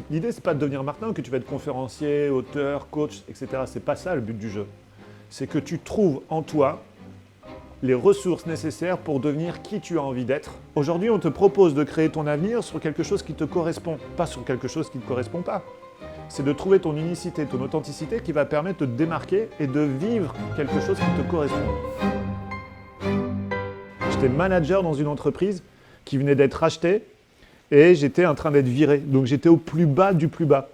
L'idée, c'est pas de devenir Martin, que tu vas être conférencier, auteur, coach, etc. C'est pas ça le but du jeu. C'est que tu trouves en toi les ressources nécessaires pour devenir qui tu as envie d'être. Aujourd'hui, on te propose de créer ton avenir sur quelque chose qui te correspond, pas sur quelque chose qui ne te correspond pas. C'est de trouver ton unicité, ton authenticité qui va permettre de te démarquer et de vivre quelque chose qui te correspond. J'étais manager dans une entreprise qui venait d'être rachetée et j'étais en train d'être viré. Donc j'étais au plus bas du plus bas.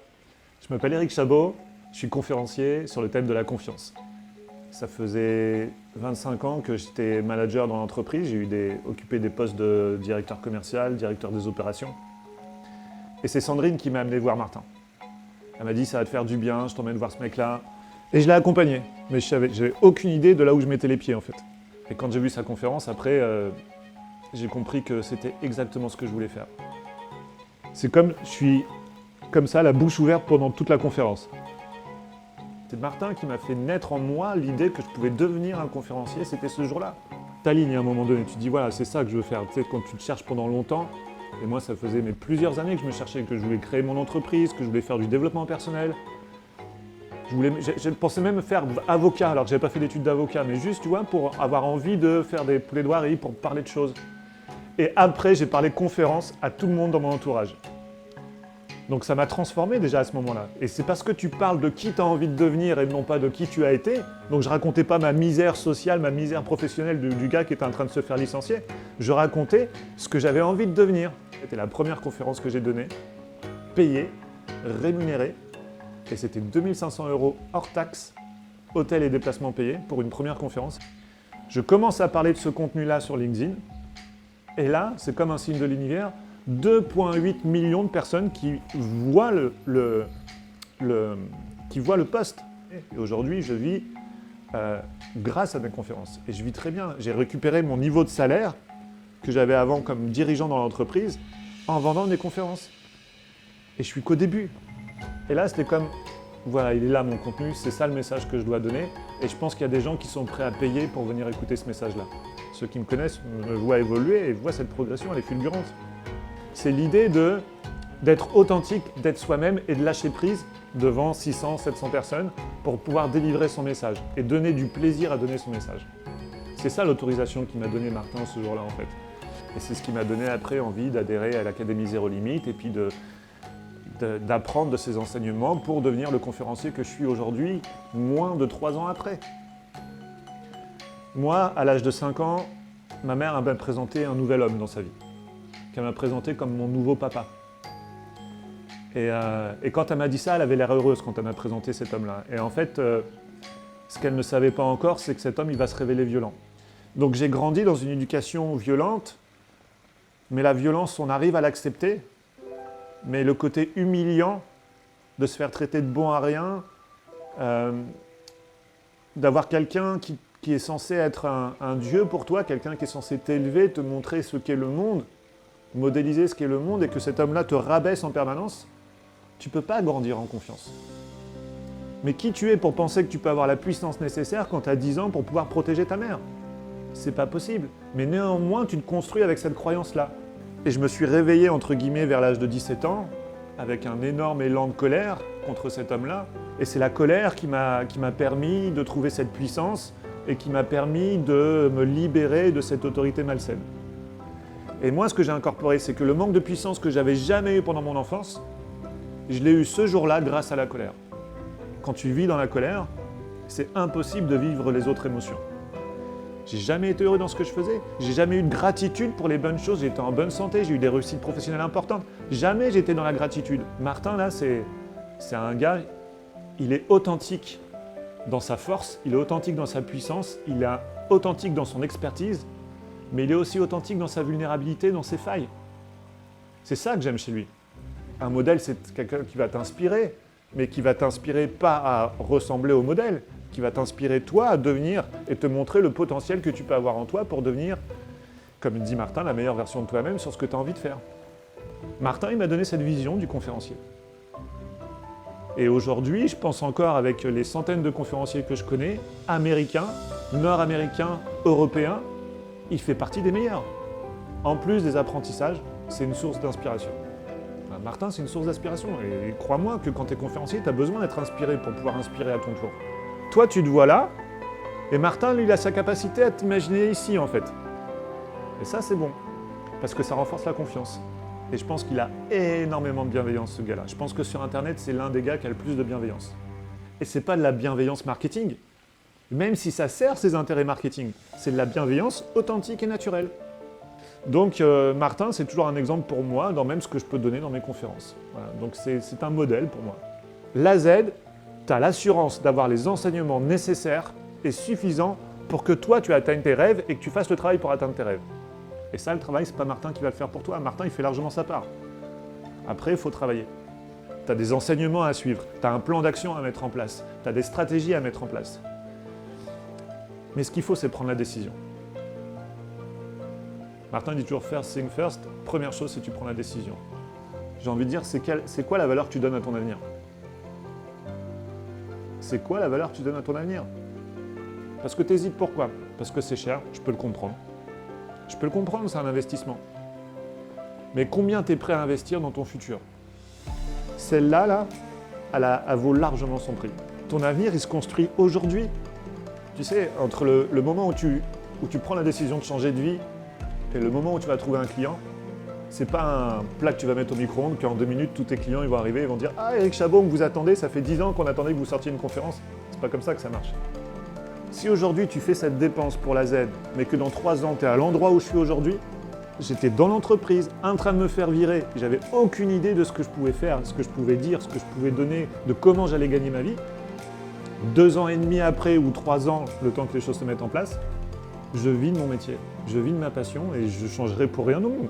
Je m'appelle Éric Chabot, je suis conférencier sur le thème de la confiance. Ça faisait 25 ans que j'étais manager dans l'entreprise. J'ai occupé des postes de directeur commercial, directeur des opérations. Et c'est Sandrine qui m'a amené voir Martin. Elle m'a dit « ça va te faire du bien, je t'emmène voir ce mec-là ». Et je l'ai accompagné. Mais j'avais aucune idée de là où je mettais les pieds en fait. Et quand j'ai vu sa conférence, après, j'ai compris que c'était exactement ce que je voulais faire. C'est comme, je suis comme ça, la bouche ouverte pendant toute la conférence. C'est Martin qui m'a fait naître en moi l'idée que je pouvais devenir un conférencier, c'était ce jour-là. T'alignes à un moment donné, tu te dis voilà, c'est ça que je veux faire. Tu sais, quand tu te cherches pendant longtemps, et moi ça faisait plusieurs années que je me cherchais, que je voulais créer mon entreprise, que je voulais faire du développement personnel. Je pensais même faire avocat, alors que j'avais pas fait d'études d'avocat, mais juste, tu vois, pour avoir envie de faire des plaidoiries, pour parler de choses. Et après, j'ai parlé conférence à tout le monde dans mon entourage. Donc ça m'a transformé déjà à ce moment-là. Et c'est parce que tu parles de qui tu as envie de devenir et non pas de qui tu as été. Donc je racontais pas ma misère sociale, ma misère professionnelle du gars qui était en train de se faire licencier. Je racontais ce que j'avais envie de devenir. C'était la première conférence que j'ai donnée, payée, rémunérée. Et c'était 2500 € hors taxe, hôtel et déplacement payés pour une première conférence. Je commence à parler de ce contenu-là sur LinkedIn. Et là, c'est comme un signe de l'univers. 2,8 millions de personnes qui voient le post. Et aujourd'hui, je vis grâce à mes conférences. Et je vis très bien. J'ai récupéré mon niveau de salaire que j'avais avant comme dirigeant dans l'entreprise en vendant des conférences. Et je suis qu'au début. Et là, c'était comme, voilà, il est là mon contenu, c'est ça le message que je dois donner. Et je pense qu'il y a des gens qui sont prêts à payer pour venir écouter ce message-là. Ceux qui me connaissent me voient évoluer et voient cette progression, elle est fulgurante. C'est l'idée d'être authentique, d'être soi-même et de lâcher prise devant 600, 700 personnes pour pouvoir délivrer son message et donner du plaisir à donner son message. C'est ça l'autorisation qui m'a donné Martin ce jour-là en fait. Et c'est ce qui m'a donné après envie d'adhérer à l'Académie Zéro Limite et puis d'apprendre de ses enseignements pour devenir le conférencier que je suis aujourd'hui, moins de 3 ans après. Moi, à l'âge de 5 ans, ma mère m'a présenté un nouvel homme dans sa vie, qu'elle m'a présenté comme mon nouveau papa. Et quand elle m'a dit ça, elle avait l'air heureuse quand elle m'a présenté cet homme-là. Et en fait, ce qu'elle ne savait pas encore, c'est que cet homme, il va se révéler violent. Donc j'ai grandi dans une éducation violente, mais la violence, on arrive à l'accepter. Mais le côté humiliant de se faire traiter de bon à rien, d'avoir quelqu'un qui est censé être un dieu pour toi, quelqu'un qui est censé t'élever, te montrer ce qu'est le monde, modéliser ce qu'est le monde, et que cet homme-là te rabaisse en permanence, tu ne peux pas grandir en confiance. Mais qui tu es pour penser que tu peux avoir la puissance nécessaire quand tu as 10 ans pour pouvoir protéger ta mère? C'est pas possible. Mais néanmoins, tu te construis avec cette croyance-là. Et je me suis réveillé, entre guillemets, vers l'âge de 17 ans, avec un énorme élan de colère contre cet homme-là. Et c'est la colère qui m'a permis de trouver cette puissance et qui m'a permis de me libérer de cette autorité malsaine. Et moi, ce que j'ai incorporé, c'est que le manque de puissance que j'avais jamais eu pendant mon enfance, je l'ai eu ce jour-là grâce à la colère. Quand tu vis dans la colère, c'est impossible de vivre les autres émotions. J'ai jamais été heureux dans ce que je faisais. J'ai jamais eu de gratitude pour les bonnes choses. J'étais en bonne santé, j'ai eu des réussites professionnelles importantes. Jamais j'étais dans la gratitude. Martin, là, c'est un gars, il est authentique dans sa force, il est authentique dans sa puissance, il est authentique dans son expertise, mais il est aussi authentique dans sa vulnérabilité, dans ses failles. C'est ça que j'aime chez lui. Un modèle, c'est quelqu'un qui va t'inspirer, mais qui va t'inspirer pas à ressembler au modèle, qui va t'inspirer toi à devenir et te montrer le potentiel que tu peux avoir en toi pour devenir, comme dit Martin, la meilleure version de toi-même sur ce que tu as envie de faire. Martin, il m'a donné cette vision du conférencier. Et aujourd'hui, je pense encore avec les centaines de conférenciers que je connais, américains, nord-américains, européens, il fait partie des meilleurs. En plus des apprentissages, c'est une source d'inspiration. Voilà. Martin, c'est une source d'inspiration. Et crois-moi que quand tu es conférencier, tu as besoin d'être inspiré pour pouvoir inspirer à ton tour. Toi, tu te vois là, et Martin, lui, il a sa capacité à t'imaginer ici, en fait. Et ça, c'est bon, parce que ça renforce la confiance. Et je pense qu'il a énormément de bienveillance, ce gars-là. Je pense que sur Internet, c'est l'un des gars qui a le plus de bienveillance. Et c'est pas de la bienveillance marketing, même si ça sert ses intérêts marketing. C'est de la bienveillance authentique et naturelle. Donc Martin, c'est toujours un exemple pour moi dans même ce que je peux donner dans mes conférences. Voilà. Donc c'est un modèle pour moi. L'AZ, tu as l'assurance d'avoir les enseignements nécessaires et suffisants pour que toi, tu atteignes tes rêves et que tu fasses le travail pour atteindre tes rêves. Et ça, le travail, c'est pas Martin qui va le faire pour toi. Martin, il fait largement sa part. Après, il faut travailler. Tu as des enseignements à suivre, tu as un plan d'action à mettre en place, tu as des stratégies à mettre en place. Mais ce qu'il faut, c'est prendre la décision. Martin dit toujours first thing first. Première chose, c'est que tu prends la décision. J'ai envie de dire, c'est quoi la valeur que tu donnes à ton avenir? C'est quoi la valeur que tu donnes à ton avenir? Parce que tu hésites, pourquoi? Parce que c'est cher, je peux le comprendre. Je peux le comprendre, c'est un investissement. Mais combien tu es prêt à investir dans ton futur? Celle-là, elle vaut largement son prix. Ton avenir, il se construit aujourd'hui. Tu sais, entre le moment où tu prends la décision de changer de vie et le moment où tu vas trouver un client, c'est pas un plat que tu vas mettre au micro-ondes qu'en 2 minutes, tous tes clients ils vont arriver et vont dire « Ah, Eric Chabot, vous attendez, ça fait 10 ans qu'on attendait que vous sortiez une conférence. » C'est pas comme ça que ça marche. Si aujourd'hui tu fais cette dépense pour la Z, mais que dans 3 ans tu es à l'endroit où je suis aujourd'hui, j'étais dans l'entreprise, en train de me faire virer, j'avais aucune idée de ce que je pouvais faire, ce que je pouvais dire, ce que je pouvais donner, de comment j'allais gagner ma vie. 2 ans et demi après ou 3 ans, le temps que les choses se mettent en place, je vis de mon métier, je vis de ma passion et je ne changerai pour rien au monde.